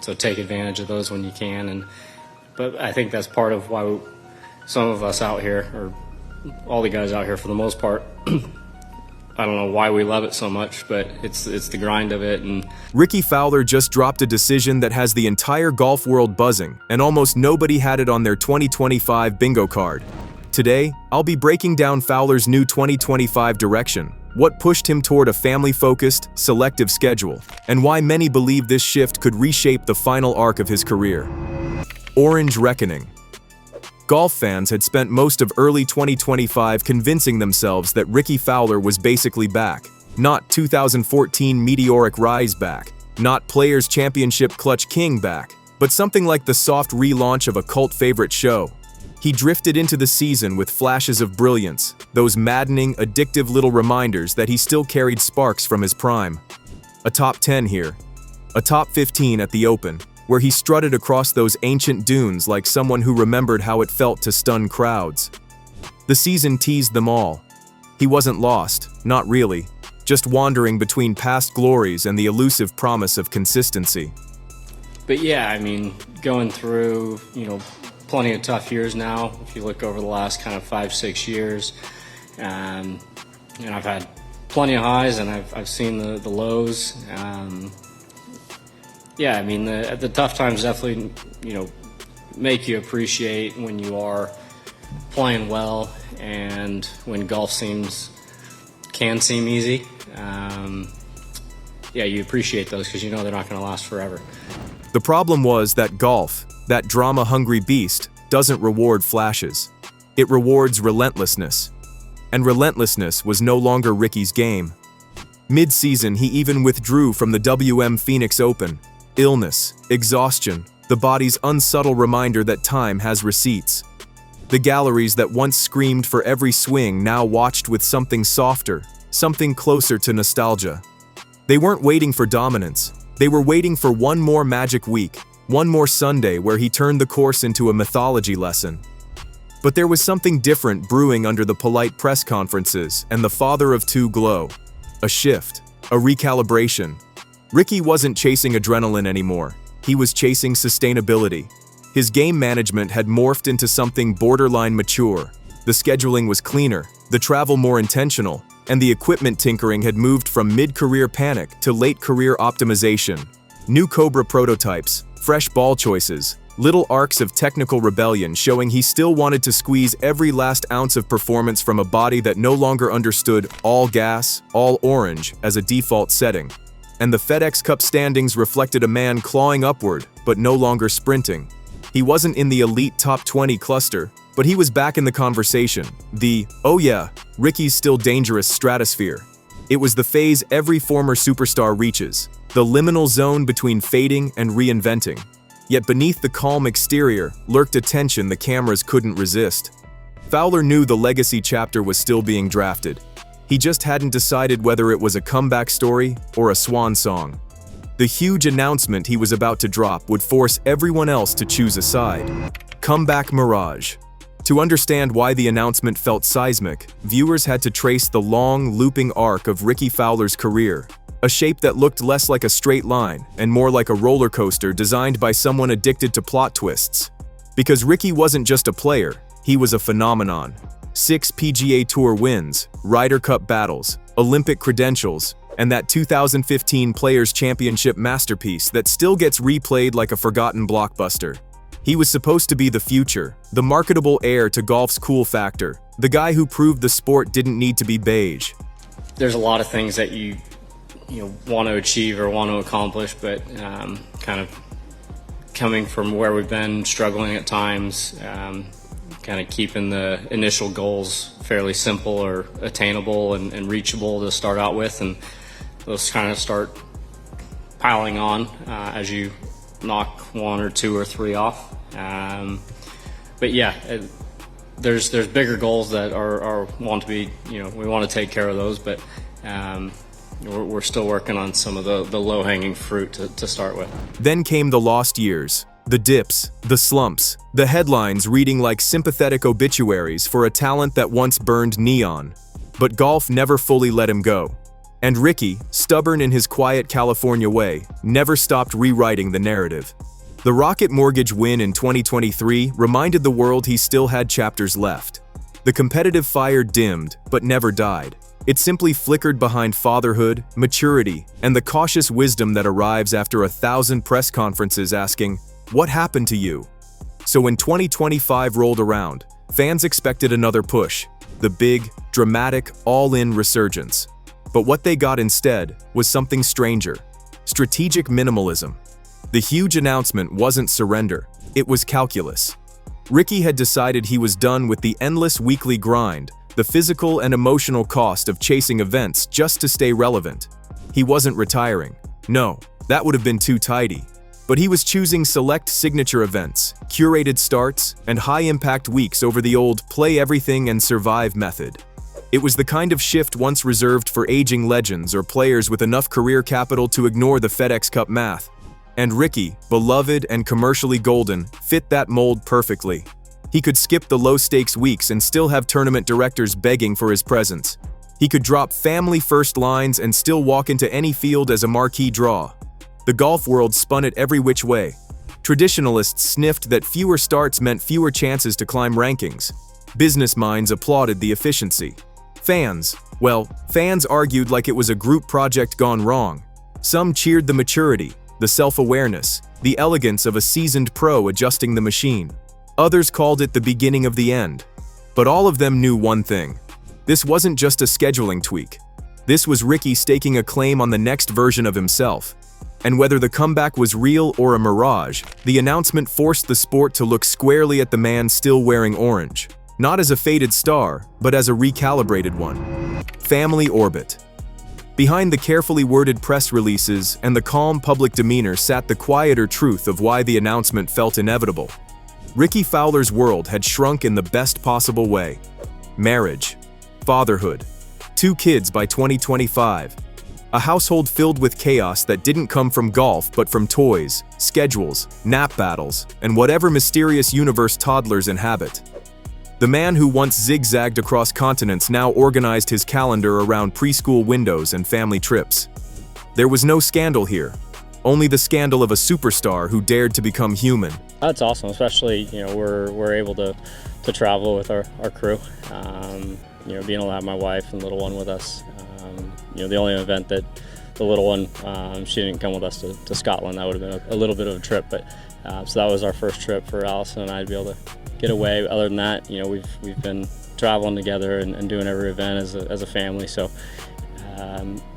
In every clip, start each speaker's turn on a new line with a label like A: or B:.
A: So take advantage of those when you can. But I think that's part of why some of us out here, or all the guys out here for the most part, I don't know why we love it so much, but it's the grind of it. And
B: Rickie Fowler just dropped a decision that has the entire golf world buzzing, and almost nobody had it on their 2025 bingo card. Today, I'll be breaking down Fowler's new 2025 direction, what pushed him toward a family-focused, selective schedule, and why many believe this shift could reshape the final arc of his career. Orange Reckoning. Golf fans had spent most of early 2025 convincing themselves that Rickie Fowler was basically back. Not 2014 meteoric rise back, not Players Championship Clutch King back, but something like the soft relaunch of a cult favorite show. He drifted into the season with flashes of brilliance, those maddening, addictive little reminders that he still carried sparks from his prime. A top 10 here, a top 15 at the Open, where he strutted across those ancient dunes like someone who remembered how it felt to stun crowds. The season teased them all. He wasn't lost, not really, just wandering between past glories and the elusive promise of consistency.
A: But yeah, I mean, going through, plenty of tough years now. If you look over the last kind of 5-6 years, I've had plenty of highs and I've seen the lows. Yeah, I mean, the tough times definitely, make you appreciate when you are playing well and when golf can seem easy. Yeah, you appreciate those because they're not going to last forever.
B: The problem was that golf, that drama-hungry beast, doesn't reward flashes. It rewards relentlessness. And relentlessness was no longer Rickie's game. Mid-season, he even withdrew from the WM Phoenix Open. Illness, exhaustion, the body's unsubtle reminder that time has receipts. The galleries that once screamed for every swing now watched with something softer, something closer to nostalgia. They weren't waiting for dominance. They were waiting for one more magic week, one more Sunday where he turned the course into a mythology lesson. But there was something different brewing under the polite press conferences and the father of two glow. A shift, a recalibration. Rickie wasn't chasing adrenaline anymore. He was chasing sustainability. His game management had morphed into something borderline mature. The scheduling was cleaner, the travel more intentional, and the equipment tinkering had moved from mid-career panic to late-career optimization. New Cobra prototypes, fresh ball choices, little arcs of technical rebellion showing he still wanted to squeeze every last ounce of performance from a body that no longer understood all gas, all orange as a default setting. And the FedEx Cup standings reflected a man clawing upward, but no longer sprinting. He wasn't in the elite top 20 cluster, but he was back in the conversation. The, oh yeah, Rickie's still dangerous stratosphere. It was the phase every former superstar reaches, the liminal zone between fading and reinventing. Yet beneath the calm exterior lurked a tension the cameras couldn't resist. Fowler knew the legacy chapter was still being drafted. He just hadn't decided whether it was a comeback story or a swan song. The huge announcement he was about to drop would force everyone else to choose a side. Comeback Mirage. To understand why the announcement felt seismic, viewers had to trace the long, looping arc of Rickie Fowler's career, a shape that looked less like a straight line and more like a roller coaster designed by someone addicted to plot twists. Because Rickie wasn't just a player, he was a phenomenon. 6 PGA Tour wins, Ryder Cup battles, Olympic credentials, and that 2015 Players Championship masterpiece that still gets replayed like a forgotten blockbuster. He was supposed to be the future, the marketable heir to golf's cool factor, the guy who proved the sport didn't need to be beige.
A: There's a lot of things that you want to achieve or want to accomplish, but kind of coming from where we've been, struggling at times, kind of keeping the initial goals fairly simple or attainable and reachable to start out with, and those kind of start piling on as you knock 1 or 2 or 3 off. But yeah, there's bigger goals that are want to be, we want to take care of those, but we're still working on some of the low-hanging fruit to start with.
B: Then came the lost years, the dips, the slumps, the headlines reading like sympathetic obituaries for a talent that once burned neon. But golf never fully let him go. And Rickie, stubborn in his quiet California way, never stopped rewriting the narrative. The Rocket Mortgage win in 2023 reminded the world he still had chapters left. The competitive fire dimmed, but never died. It simply flickered behind fatherhood, maturity, and the cautious wisdom that arrives after 1,000 press conferences asking, "What happened to you?" So when 2025 rolled around, fans expected another push, the big, dramatic, all-in resurgence. But what they got instead was something stranger: strategic minimalism. The huge announcement wasn't surrender, it was calculus. Rickie had decided he was done with the endless weekly grind, the physical and emotional cost of chasing events just to stay relevant. He wasn't retiring. No, that would have been too tidy. But he was choosing select signature events, curated starts, and high-impact weeks over the old play everything and survive method. It was the kind of shift once reserved for aging legends or players with enough career capital to ignore the FedEx Cup math. And Rickie, beloved and commercially golden, fit that mold perfectly. He could skip the low-stakes weeks and still have tournament directors begging for his presence. He could drop family-first lines and still walk into any field as a marquee draw. The golf world spun it every which way. Traditionalists sniffed that fewer starts meant fewer chances to climb rankings. Business minds applauded the efficiency. Fans argued like it was a group project gone wrong. Some cheered the maturity, the self-awareness, the elegance of a seasoned pro adjusting the machine. Others called it the beginning of the end. But all of them knew one thing: this wasn't just a scheduling tweak. This was Rickie staking a claim on the next version of himself. And whether the comeback was real or a mirage, the announcement forced the sport to look squarely at the man still wearing orange. Not as a faded star, but as a recalibrated one. Family orbit. Behind the carefully worded press releases and the calm public demeanor sat the quieter truth of why the announcement felt inevitable. Rickie Fowler's world had shrunk in the best possible way. Marriage. Fatherhood. 2 kids by 2025. A household filled with chaos that didn't come from golf but from toys, schedules, nap battles, and whatever mysterious universe toddlers inhabit. The man who once zigzagged across continents now organized his calendar around preschool windows and family trips. There was no scandal here, only the scandal of a superstar who dared to become human.
A: That's awesome, especially we're able to travel with our crew. Being able to have my wife and little one with us. The only event that the little one, she didn't come with us to Scotland. That would have been a little bit of a trip, but so that was our first trip for Allison and I to be able to get away. Other than that, we've been traveling together and doing every event as a family. So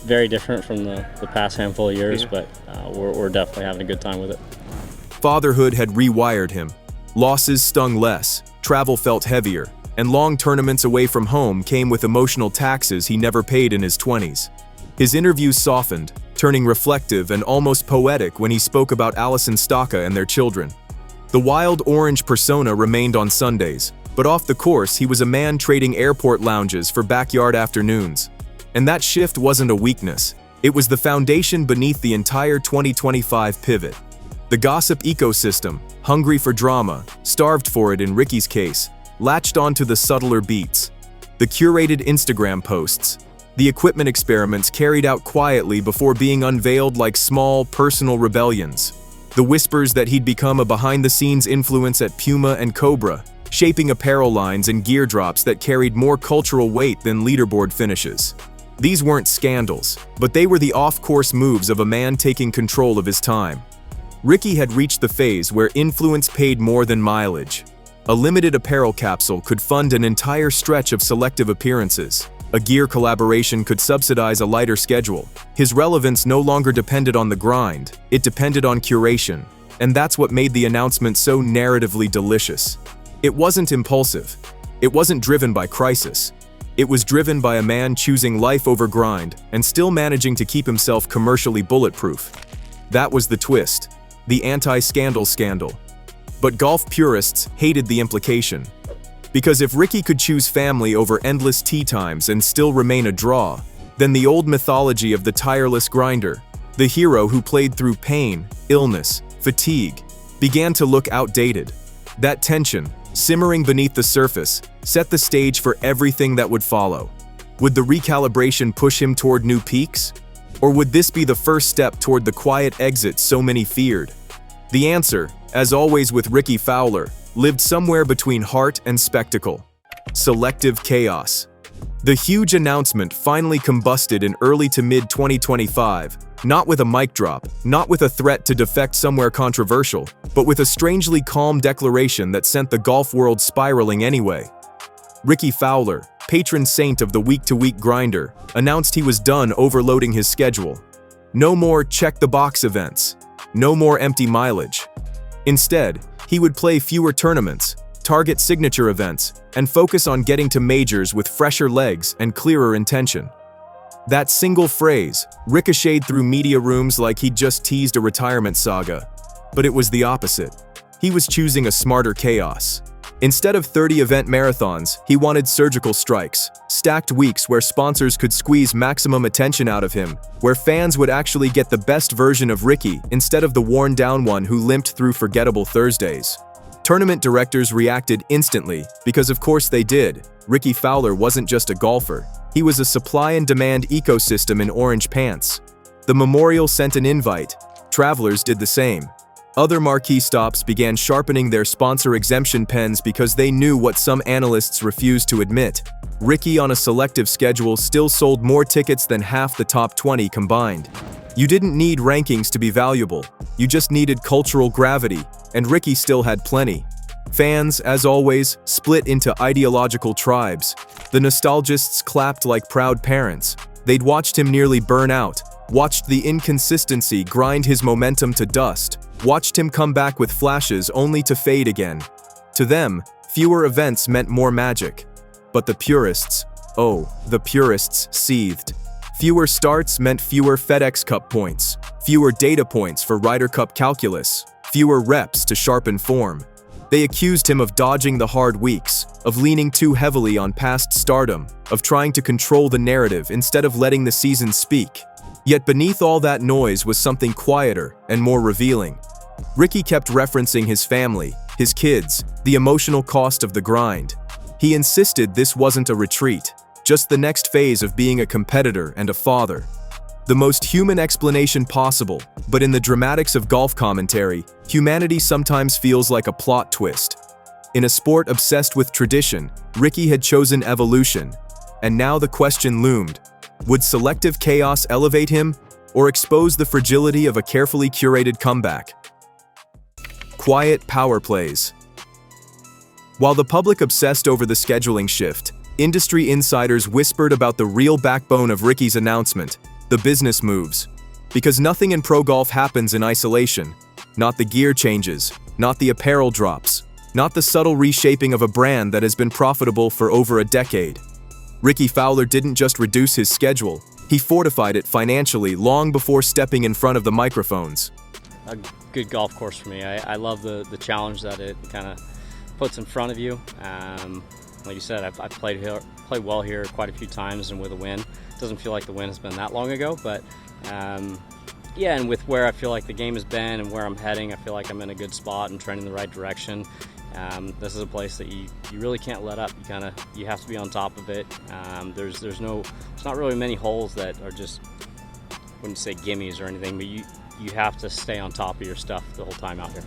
A: very different from the past handful of years, but we're definitely having a good time with it.
B: Fatherhood had rewired him. Losses stung less, travel felt heavier, and long tournaments away from home came with emotional taxes he never paid in his 20s. His interviews softened, turning reflective and almost poetic when he spoke about Allison Staka and their children. The wild orange persona remained on Sundays, but off the course he was a man trading airport lounges for backyard afternoons. And that shift wasn't a weakness, it was the foundation beneath the entire 2025 pivot. The gossip ecosystem, hungry for drama, starved for it in Rickie's case, latched onto the subtler beats. The curated Instagram posts, the equipment experiments carried out quietly before being unveiled like small, personal rebellions. The whispers that he'd become a behind-the-scenes influence at Puma and Cobra, shaping apparel lines and gear drops that carried more cultural weight than leaderboard finishes. These weren't scandals, but they were the off-course moves of a man taking control of his time. Rickie had reached the phase where influence paid more than mileage. A limited apparel capsule could fund an entire stretch of Selective appearances. A gear collaboration could subsidize a lighter schedule. His relevance no longer depended on the grind, it depended on curation. And that's what made the announcement so narratively delicious. It wasn't impulsive. It wasn't driven by crisis. It was driven by a man choosing life over grind and still managing to keep himself commercially bulletproof. That was the twist. The anti-scandal scandal. But golf purists hated the implication. Because if Rickie could choose family over endless tee times and still remain a draw, then the old mythology of the tireless grinder, the hero who played through pain, illness, fatigue, began to look outdated. That tension, simmering beneath the surface, set the stage for everything that would follow. Would the recalibration push him toward new peaks? Or would this be the first step toward the quiet exit so many feared? The answer, as always with Rickie Fowler, lived somewhere between heart and spectacle. Selective chaos. The huge announcement finally combusted in early to mid-2025, not with a mic drop, not with a threat to defect somewhere controversial, but with a strangely calm declaration that sent the golf world spiraling anyway. Rickie Fowler, patron saint of the week-to-week grinder, announced he was done overloading his schedule. No more check-the-box events. No more empty mileage. Instead, he would play fewer tournaments, target signature events, and focus on getting to majors with fresher legs and clearer intention. That single phrase ricocheted through media rooms like he'd just teased a retirement saga. But it was the opposite. He was choosing a smarter chaos. Instead of 30-event marathons, he wanted surgical strikes, stacked weeks where sponsors could squeeze maximum attention out of him, where fans would actually get the best version of Rickie instead of the worn-down one who limped through forgettable Thursdays. Tournament directors reacted instantly, because of course they did. Rickie Fowler wasn't just a golfer. He was a supply and demand ecosystem in orange pants. The Memorial sent an invite. Travelers did the same. Other marquee stops began sharpening their sponsor exemption pens because they knew what some analysts refused to admit. Rickie on a selective schedule still sold more tickets than half the top 20 combined. You didn't need rankings to be valuable. You just needed cultural gravity, and Rickie still had plenty. Fans, as always, split into ideological tribes. The nostalgists clapped like proud parents. They'd watched him nearly burn out, watched the inconsistency grind his momentum to dust, watched him come back with flashes only to fade again. To them, fewer events meant more magic. But the purists, the purists seethed. Fewer starts meant fewer FedEx Cup points, fewer data points for Ryder Cup calculus, fewer reps to sharpen form. They accused him of dodging the hard weeks, of leaning too heavily on past stardom, of trying to control the narrative instead of letting the season speak. Yet beneath all that noise was something quieter and more revealing. Rickie kept referencing his family, his kids, the emotional cost of the grind. He insisted this wasn't a retreat, just the next phase of being a competitor and a father. The most human explanation possible, but in the dramatics of golf commentary, humanity sometimes feels like a plot twist. In a sport obsessed with tradition, Rickie had chosen evolution, and now the question loomed: would selective chaos elevate him, or expose the fragility of a carefully curated comeback? Quiet power plays. While the public obsessed over the scheduling shift, industry insiders whispered about the real backbone of Rickie's announcement: the business moves. Because nothing in pro golf happens in isolation. Not the gear changes, not the apparel drops, not the subtle reshaping of a brand that has been profitable for over a decade. Rickie Fowler didn't just reduce his schedule, he fortified it financially long before stepping in front of the microphones.
A: A good golf course for me. I love the challenge that it kind of puts in front of you. Like you said, I've played well here quite a few times and with a win. Doesn't feel like the win has been that long ago, but yeah, and with where I feel like the game has been and where I'm heading, I feel like I'm in a good spot and trending in the right direction. This is a place that you really can't let up. You have to be on top of it. There's not really many holes that are just, I wouldn't say gimmies or anything, but you have to stay on top of your stuff the whole time out here.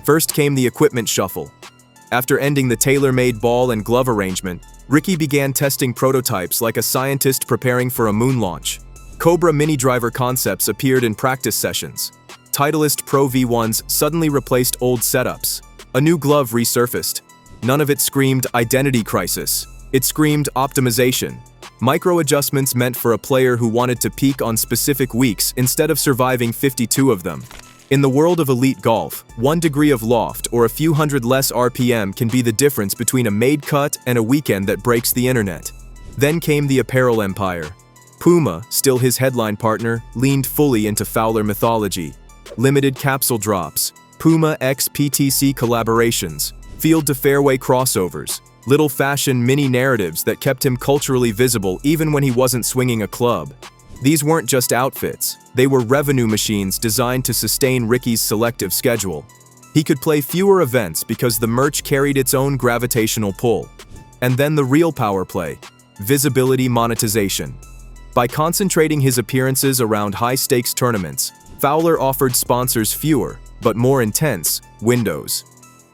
B: First came the equipment shuffle. After ending the tailor-made ball and glove arrangement, Rickie began testing prototypes like a scientist preparing for a moon launch. Cobra mini driver concepts appeared in practice sessions. Titleist Pro V1s suddenly replaced old setups. A new glove resurfaced. None of it screamed identity crisis. It screamed optimization. Micro adjustments meant for a player who wanted to peak on specific weeks instead of surviving 52 of them. In the world of elite golf, 1 degree of loft or a few hundred less RPM can be the difference between a made cut and a weekend that breaks the internet. Then came the apparel empire. Puma, still his headline partner, leaned fully into Fowler mythology. Limited capsule drops, Puma x PTC collaborations, field to fairway crossovers, little fashion mini narratives that kept him culturally visible even when he wasn't swinging a club. These weren't just outfits, they were revenue machines designed to sustain Rickie's selective schedule. He could play fewer events because the merch carried its own gravitational pull. And then the real power play. visibility monetization. By concentrating his appearances around high-stakes tournaments, Fowler offered sponsors fewer, but more intense, windows.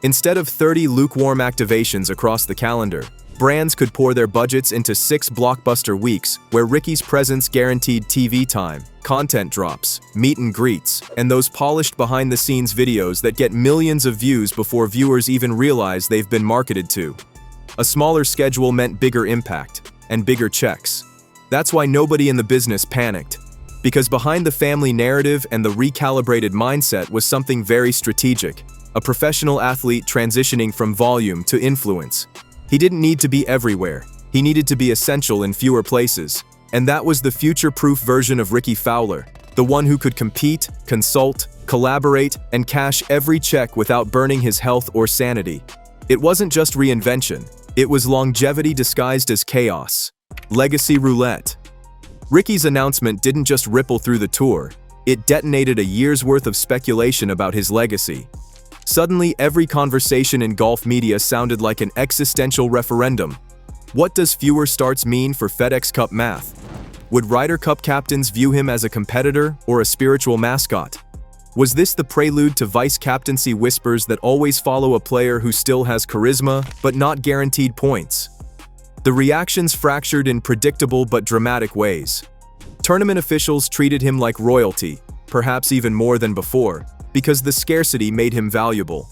B: Instead of 30 lukewarm activations across the calendar, brands could pour their budgets into 6 blockbuster weeks where Rickie's presence guaranteed TV time, content drops, meet and greets, and those polished behind-the-scenes videos that get millions of views before viewers even realize they've been marketed to. A smaller schedule meant bigger impact and bigger checks. That's why nobody in the business panicked, because behind the family narrative and the recalibrated mindset was something very strategic, a professional athlete transitioning from volume to influence. He didn't need to be everywhere, he needed to be essential in fewer places, and that was the future-proof version of Rickie Fowler, the one who could compete, consult, collaborate, and cash every check without burning his health or sanity. It wasn't just reinvention, it was longevity disguised as chaos. Legacy roulette. Rickie's announcement didn't just ripple through the tour, it detonated a year's worth of speculation about his legacy. Suddenly, every conversation in golf media sounded like an existential referendum. What does fewer starts mean for FedEx Cup math? Would Ryder Cup captains view him as a competitor or a spiritual mascot? Was this the prelude to vice-captaincy whispers that always follow a player who still has charisma, but not guaranteed points? The reactions fractured in predictable but dramatic ways. Tournament officials treated him like royalty, perhaps even more than before, because the scarcity made him valuable.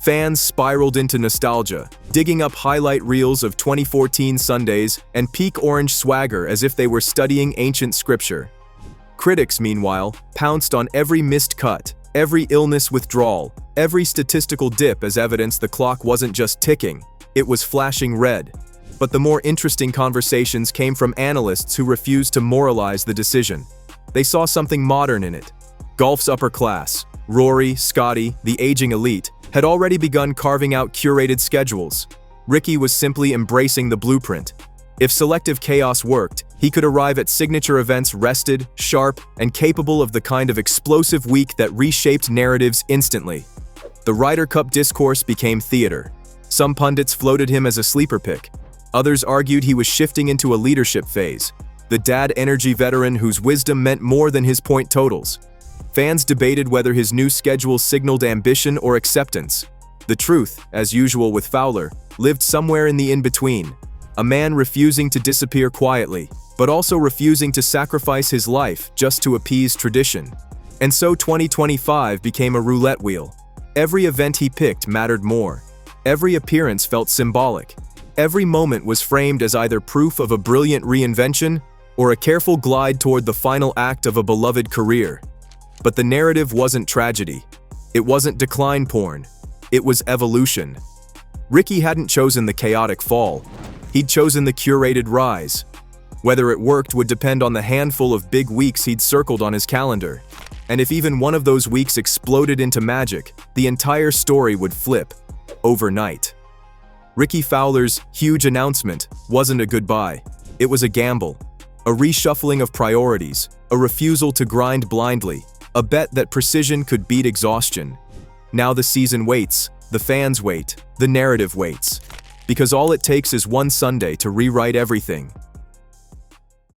B: Fans spiraled into nostalgia, digging up highlight reels of 2014 Sundays and peak orange swagger as if they were studying ancient scripture. Critics, meanwhile, pounced on every missed cut, every illness withdrawal, every statistical dip as evidence the clock wasn't just ticking, it was flashing red. But the more interesting conversations came from analysts who refused to moralize the decision. They saw something modern in it. Golf's upper class, Rory, Scotty, the aging elite, had already begun carving out curated schedules. Rickie was simply embracing the blueprint. If selective chaos worked, he could arrive at signature events rested, sharp, and capable of the kind of explosive week that reshaped narratives instantly. The Ryder Cup discourse became theater. Some pundits floated him as a sleeper pick. Others argued he was shifting into a leadership phase, the dad energy veteran whose wisdom meant more than his point totals. Fans debated whether his new schedule signaled ambition or acceptance. The truth, as usual with Fowler, lived somewhere in the in-between. A man refusing to disappear quietly, but also refusing to sacrifice his life just to appease tradition. And so 2025 became a roulette wheel. Every event he picked mattered more. Every appearance felt symbolic. Every moment was framed as either proof of a brilliant reinvention or a careful glide toward the final act of a beloved career. But the narrative wasn't tragedy. It wasn't decline porn. It was evolution. Rickie hadn't chosen the chaotic fall. He'd chosen the curated rise. Whether it worked would depend on the handful of big weeks he'd circled on his calendar. And if even one of those weeks exploded into magic, the entire story would flip overnight. Rickie Fowler's huge announcement wasn't a goodbye. It was a gamble, a reshuffling of priorities, a refusal to grind blindly, a bet that precision could beat exhaustion. Now the season waits, the fans wait, the narrative waits. Because all it takes is one Sunday to rewrite everything.